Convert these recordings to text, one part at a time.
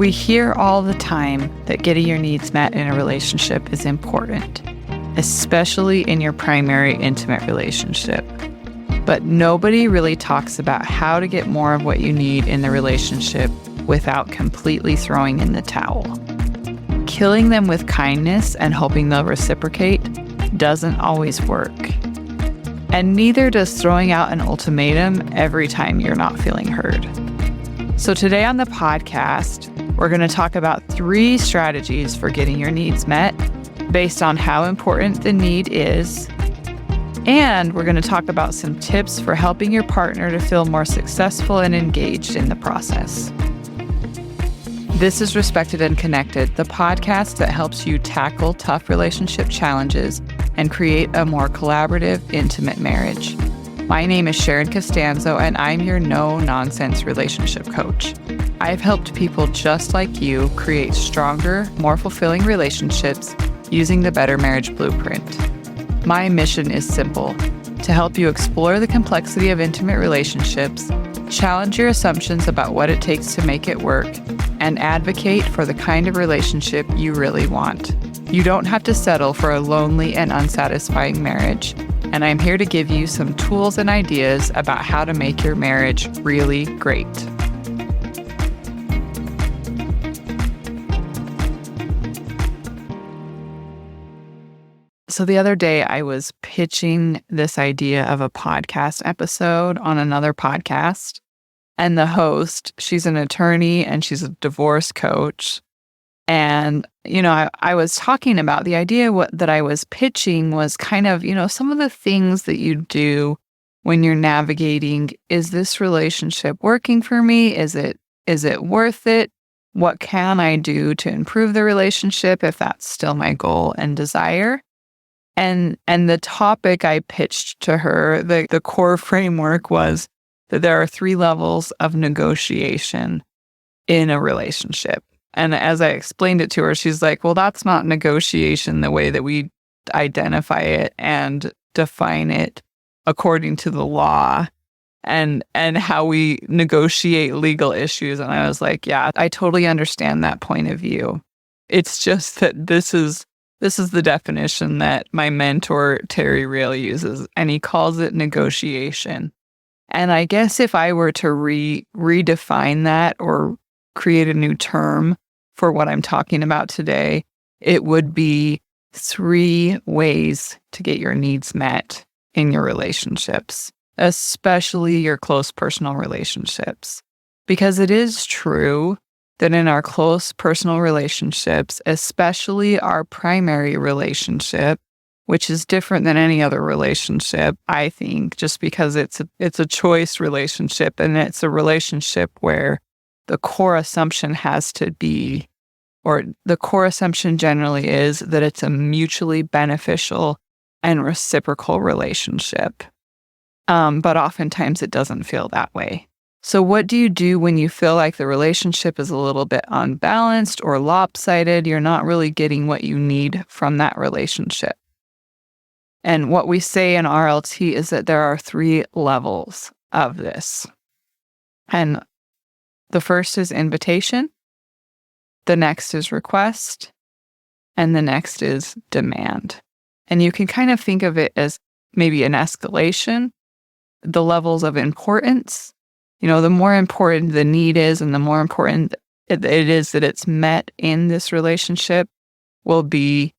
We hear all the time that getting your needs met in a relationship is important, especially in your primary intimate relationship. But nobody really talks about how to get more of what you need in the relationship without completely throwing in the towel. Killing them with kindness and hoping they'll reciprocate doesn't always work. And neither does throwing out an ultimatum every time you're not feeling heard. So today on the podcast, we're going to talk about 3 strategies for getting your needs met based on how important the need is. And we're going to talk about some tips for helping your partner to feel more successful and engaged in the process. This is Respected and Connected, the podcast that helps you tackle tough relationship challenges and create a more collaborative, intimate marriage. My name is Sharon Costanzo, and I'm your no-nonsense relationship coach. I've helped people just like you create stronger, more fulfilling relationships using the Better Marriage Blueprint. My mission is simple: to help you explore the complexity of intimate relationships, challenge your assumptions about what it takes to make it work, and advocate for the kind of relationship you really want. You don't have to settle for a lonely and unsatisfying marriage, and I'm here to give you some tools and ideas about how to make your marriage really great. So the other day, I was pitching this idea of a podcast episode on another podcast, and the host, she's an attorney and she's a divorce coach. And, I was talking about the idea that I was pitching was kind of, some of the things that you do when you're navigating, is this relationship working for me? Is it worth it? What can I do to improve the relationship if that's still my goal and desire? And the topic I pitched to her, the core framework was that there are 3 levels of negotiation in a relationship. And as I explained it to her, she's like, well, that's not negotiation the way that we identify it and define it according to the law and how we negotiate legal issues. And I was like, yeah, I totally understand that point of view. It's just that this is the definition that my mentor, Terry Real, uses, and he calls it negotiation. And I guess if I were to redefine that or create a new term for what I'm talking about today, it would be 3 ways to get your needs met in your relationships, especially your close personal relationships. Because it is true that in our close personal relationships, especially our primary relationship, which is different than any other relationship, I think, just because it's a choice relationship, and it's a relationship where the core assumption has to be, or the core assumption generally is that it's a mutually beneficial and reciprocal relationship. But oftentimes it doesn't feel that way. So what do you do when you feel like the relationship is a little bit unbalanced or lopsided? You're not really getting what you need from that relationship. And what we say in RLT is that there are 3 levels of this. And the first is invitation, the next is request, and the next is demand. And you can kind of think of it as maybe an escalation, the levels of importance. The more important the need is and the more important it is that it's met in this relationship will be,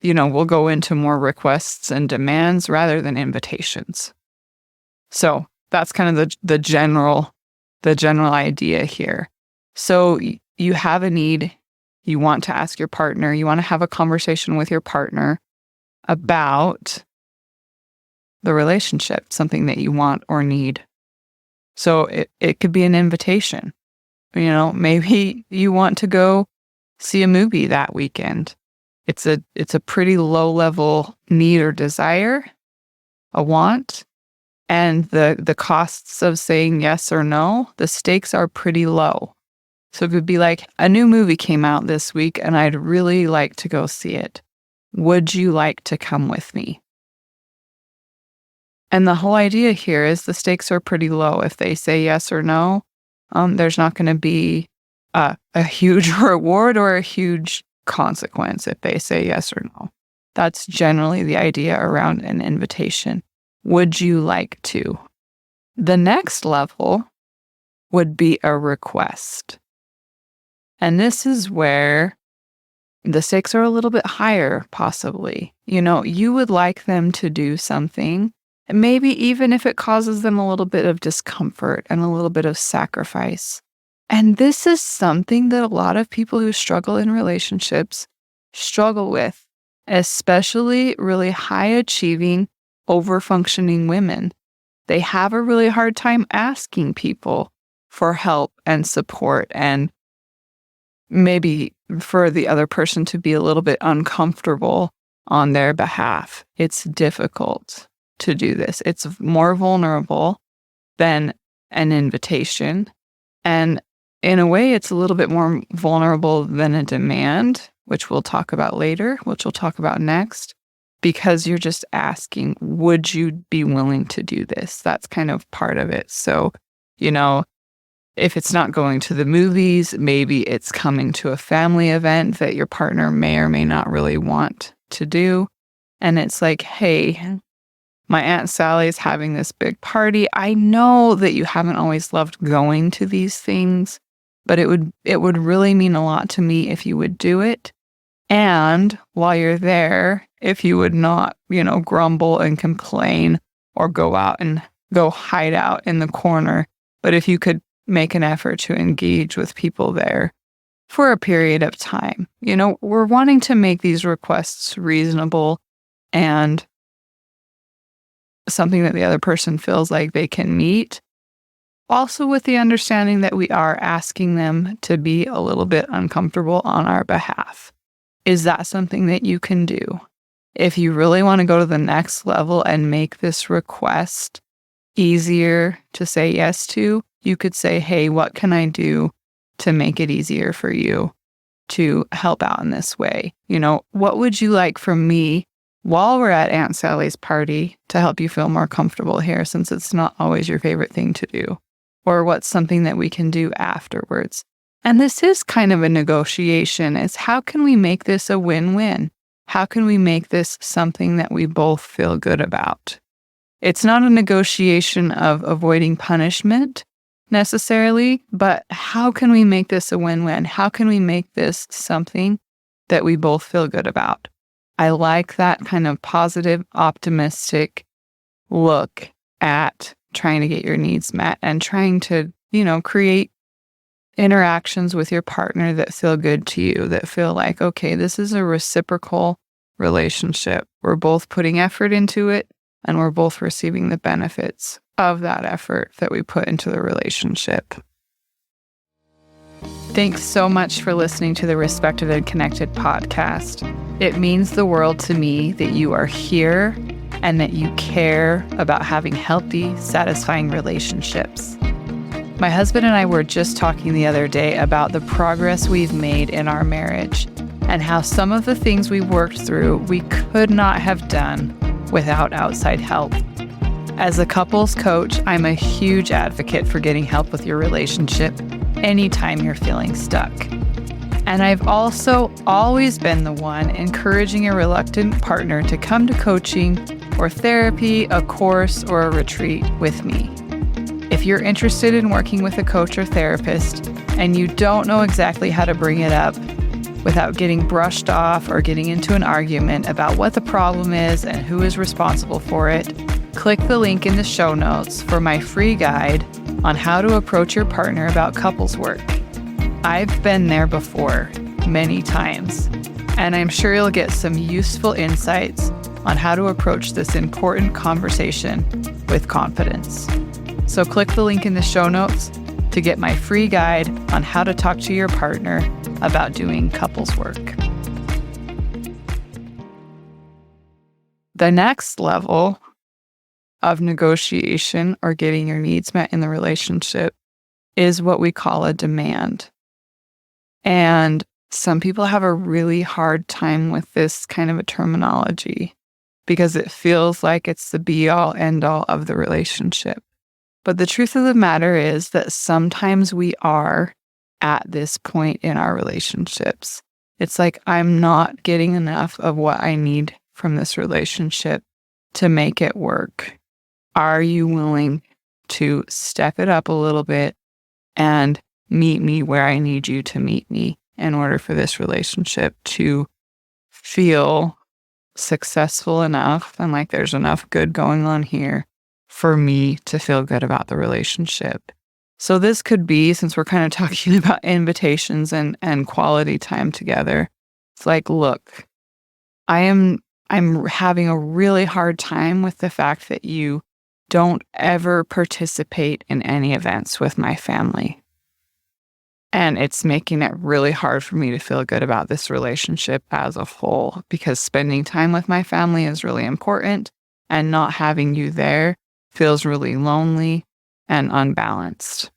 we'll go into more requests and demands rather than invitations. So that's kind of the general idea here. So you have a need, you want to ask your partner, you want to have a conversation with your partner about the relationship, something that you want or need. So it could be an invitation. Maybe you want to go see a movie that weekend. It's a pretty low level need or desire, a want. And the costs of saying yes or no, the stakes are pretty low. So it could be like, a new movie came out this week and I'd really like to go see it. Would you like to come with me? And the whole idea here is the stakes are pretty low. If they say yes or no, there's not going to be a huge reward or a huge consequence if they say yes or no. That's generally the idea around an invitation. Would you like to? The next level would be a request. And this is where the stakes are a little bit higher, possibly. You would like them to do something, maybe even if it causes them a little bit of discomfort and a little bit of sacrifice. And this is something that a lot of people who struggle in relationships struggle with, especially really high-achieving, over-functioning women. They have a really hard time asking people for help and support, and maybe for the other person to be a little bit uncomfortable on their behalf. It's difficult to do this. It's more vulnerable than an invitation. And in a way, it's a little bit more vulnerable than a demand, which we'll talk about later, which we'll talk about next, because you're just asking, would you be willing to do this? That's kind of part of it. So, if it's not going to the movies, maybe it's coming to a family event that your partner may or may not really want to do. And it's like, hey, my Aunt Sally's having this big party. I know that you haven't always loved going to these things, but it would really mean a lot to me if you would do it. And while you're there, if you would not, grumble and complain or go out and go hide out in the corner, but if you could make an effort to engage with people there for a period of time. We're wanting to make these requests reasonable and something that the other person feels like they can meet. Also with the understanding that we are asking them to be a little bit uncomfortable on our behalf. Is that something that you can do? If you really want to go to the next level and make this request easier to say yes to, you could say, hey, what can I do to make it easier for you to help out in this way? What would you like from me while we're at Aunt Sally's party to help you feel more comfortable here, since it's not always your favorite thing to do? Or what's something that we can do afterwards? And this is kind of a negotiation. It's how can we make this a win-win? How can we make this something that we both feel good about? It's not a negotiation of avoiding punishment necessarily, but how can we make this a win-win? How can we make this something that we both feel good about? I like that kind of positive, optimistic look at trying to get your needs met and trying to, create interactions with your partner that feel good to you, that feel like, okay, this is a reciprocal relationship. We're both putting effort into it and we're both receiving the benefits of that effort that we put into the relationship. Thanks so much for listening to the Respected and Connected podcast. It means the world to me that you are here and that you care about having healthy, satisfying relationships. My husband and I were just talking the other day about the progress we've made in our marriage and how some of the things we worked through we could not have done without outside help. As a couples coach, I'm a huge advocate for getting help with your relationship anytime you're feeling stuck. And I've also always been the one encouraging a reluctant partner to come to coaching or therapy, a course, or a retreat with me. If you're interested in working with a coach or therapist and you don't know exactly how to bring it up without getting brushed off or getting into an argument about what the problem is and who is responsible for it, click the link in the show notes for my free guide on how to approach your partner about couples work. I've been there before, many times, and I'm sure you'll get some useful insights on how to approach this important conversation with confidence. So click the link in the show notes to get my free guide on how to talk to your partner about doing couples work. The next level of negotiation or getting your needs met in the relationship is what we call a demand. And some people have a really hard time with this kind of a terminology because it feels like it's the be-all, end-all of the relationship. But the truth of the matter is that sometimes we are at this point in our relationships. It's like I'm not getting enough of what I need from this relationship to make it work. Are you willing to step it up a little bit and meet me where I need you to meet me in order for this relationship to feel successful enough and like there's enough good going on here for me to feel good about the relationship? So this could be, since we're kind of talking about invitations and quality time together, it's like, look, I'm having a really hard time with the fact that you don't ever participate in any events with my family. And it's making it really hard for me to feel good about this relationship as a whole, because spending time with my family is really important, and not having you there feels really lonely and unbalanced.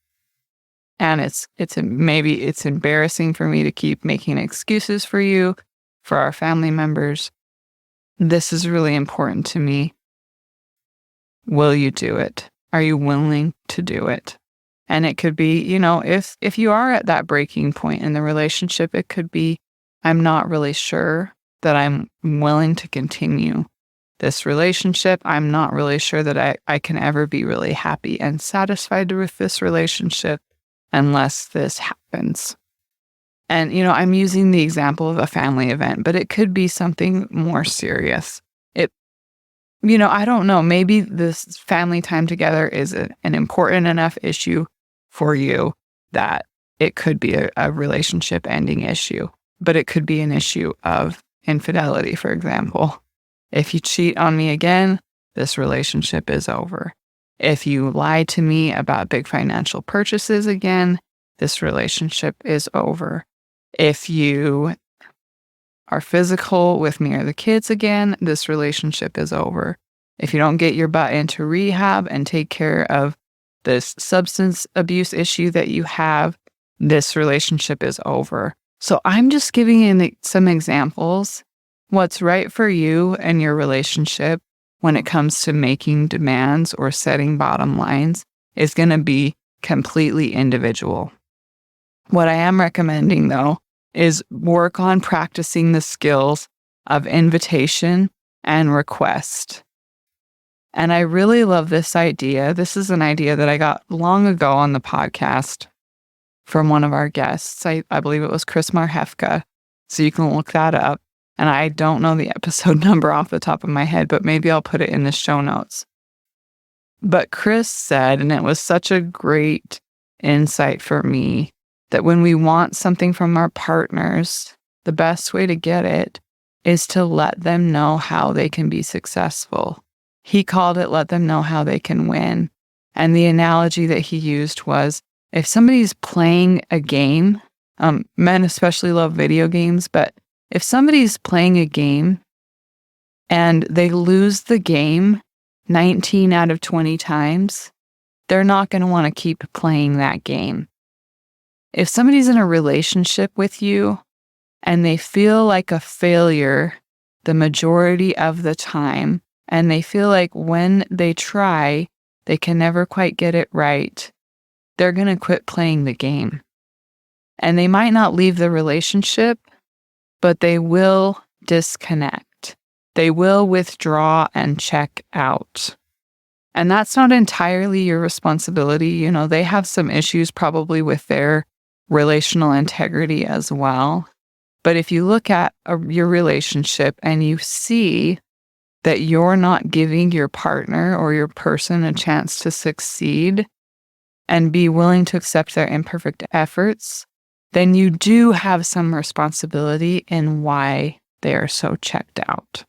And maybe it's embarrassing for me to keep making excuses for you, for our family members. This is really important to me. Will you do it? Are you willing to do it? And it could be, if you are at that breaking point in the relationship, it could be, I'm not really sure that I'm willing to continue this relationship. I'm not really sure that I can ever be really happy and satisfied with this relationship unless this happens. And, I'm using the example of a family event, but it could be something more serious. I don't know, maybe this family time together is an important enough issue for you that it could be a relationship ending issue, but it could be an issue of infidelity, for example. If you cheat on me again, this relationship is over. If you lie to me about big financial purchases again, this relationship is over. If you are physical with me or the kids again, this relationship is over. If you don't get your butt into rehab and take care of this substance abuse issue that you have, this relationship is over. So I'm just giving you some examples. What's right for you and your relationship when it comes to making demands or setting bottom lines is going to be completely individual. What I am recommending, though, is work on practicing the skills of invitation and request. And I really love this idea. This is an idea that I got long ago on the podcast from one of our guests. I believe it was Chris Marhefka. So you can look that up. And I don't know the episode number off the top of my head, but maybe I'll put it in the show notes. But Chris said, and it was such a great insight for me, that when we want something from our partners, the best way to get it is to let them know how they can be successful. He called it, let them know how they can win. And the analogy that he used was, if somebody's playing a game, men especially love video games, but if somebody's playing a game and they lose the game 19 out of 20 times, they're not going to want to keep playing that game. If somebody's in a relationship with you and they feel like a failure the majority of the time, and they feel like when they try, they can never quite get it right, they're going to quit playing the game. And they might not leave the relationship, but they will disconnect. They will withdraw and check out. And that's not entirely your responsibility. They have some issues probably with their relational integrity as well. But if you look at your relationship and you see that you're not giving your partner or your person a chance to succeed and be willing to accept their imperfect efforts, then you do have some responsibility in why they are so checked out.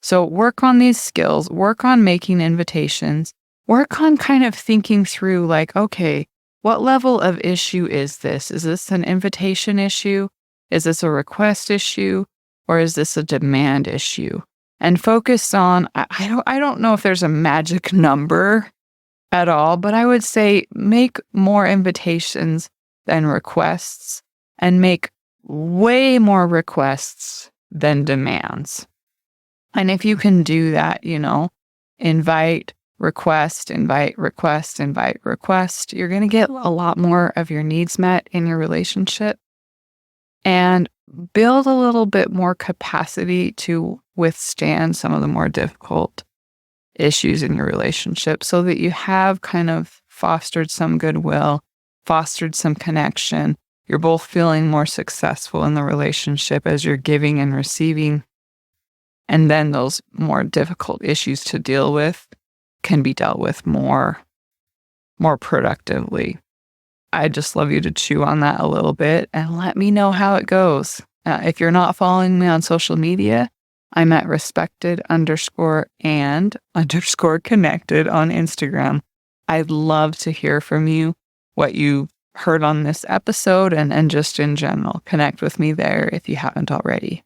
So work on these skills, work on making invitations, work on kind of thinking through like, okay, what level of issue is this? Is this an invitation issue? Is this a request issue? Or is this a demand issue? And focus on, I don't know if there's a magic number at all, but I would say make more invitations than requests and make way more requests than demands. And if you can do that, invite request, invite, request, invite, request, you're going to get a lot more of your needs met in your relationship and build a little bit more capacity to withstand some of the more difficult issues in your relationship so that you have kind of fostered some goodwill, fostered some connection. You're both feeling more successful in the relationship as you're giving and receiving. And then those more difficult issues to deal with can be dealt with more productively. I'd just love you to chew on that a little bit and let me know how it goes. If you're not following me on social media, I'm at respected_and_connected on Instagram. I'd love to hear from you, what you heard on this episode, and just in general. Connect with me there if you haven't already.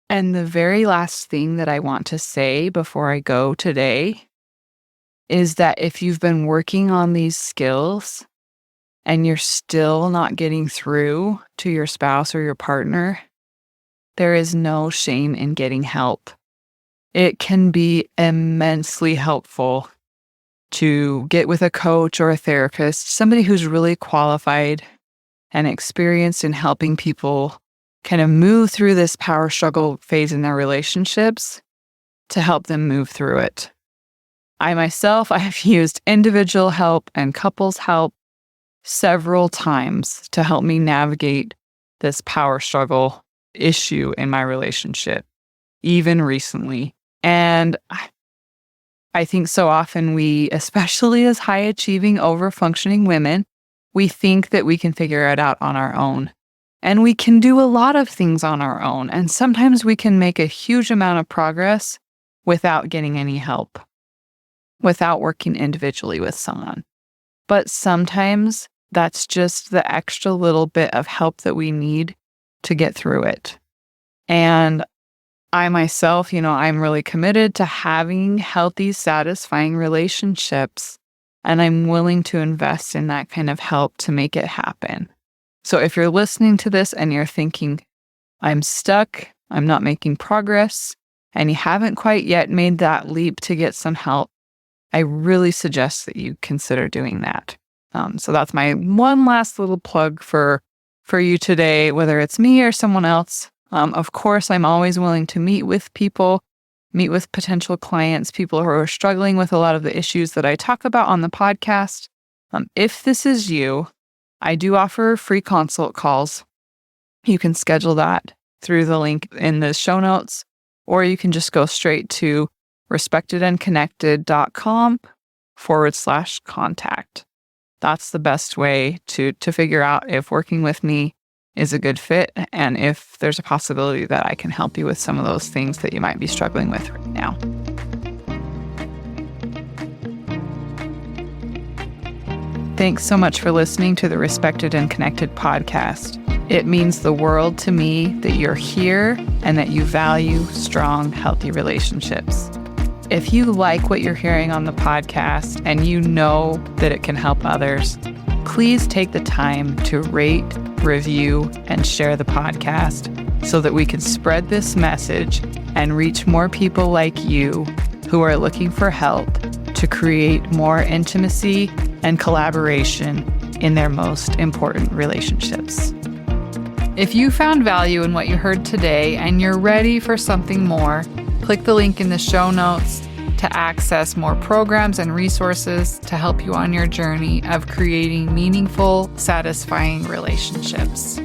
And the very last thing that I want to say before I go today is that if you've been working on these skills and you're still not getting through to your spouse or your partner, there is no shame in getting help. It can be immensely helpful to get with a coach or a therapist, somebody who's really qualified and experienced in helping people kind of move through this power struggle phase in their relationships to help them move through it. I myself, I have used individual help and couples help several times to help me navigate this power struggle issue in my relationship, even recently. And I think so often we, especially as high-achieving, over-functioning women, we think that we can figure it out on our own. And we can do a lot of things on our own. And sometimes we can make a huge amount of progress without getting any help, without working individually with someone. But sometimes that's just the extra little bit of help that we need to get through it. And I myself, I'm really committed to having healthy, satisfying relationships, and I'm willing to invest in that kind of help to make it happen. So if you're listening to this and you're thinking, I'm stuck, I'm not making progress, and you haven't quite yet made that leap to get some help, I really suggest that you consider doing that. So that's my one last little plug for you today, whether it's me or someone else. Of course, I'm always willing to meet with people, meet with potential clients, people who are struggling with a lot of the issues that I talk about on the podcast. If this is you, I do offer free consult calls. You can schedule that through the link in the show notes, or you can just go straight to respectedandconnected.com/contact. That's the best way to figure out if working with me is a good fit and if there's a possibility that I can help you with some of those things that you might be struggling with right now. Thanks so much for listening to the Respected and Connected podcast. It means the world to me that you're here and that you value strong, healthy relationships. If you like what you're hearing on the podcast and you know that it can help others, please take the time to rate, review, and share the podcast so that we can spread this message and reach more people like you who are looking for help to create more intimacy and collaboration in their most important relationships. If you found value in what you heard today and you're ready for something more, click the link in the show notes to access more programs and resources to help you on your journey of creating meaningful, satisfying relationships.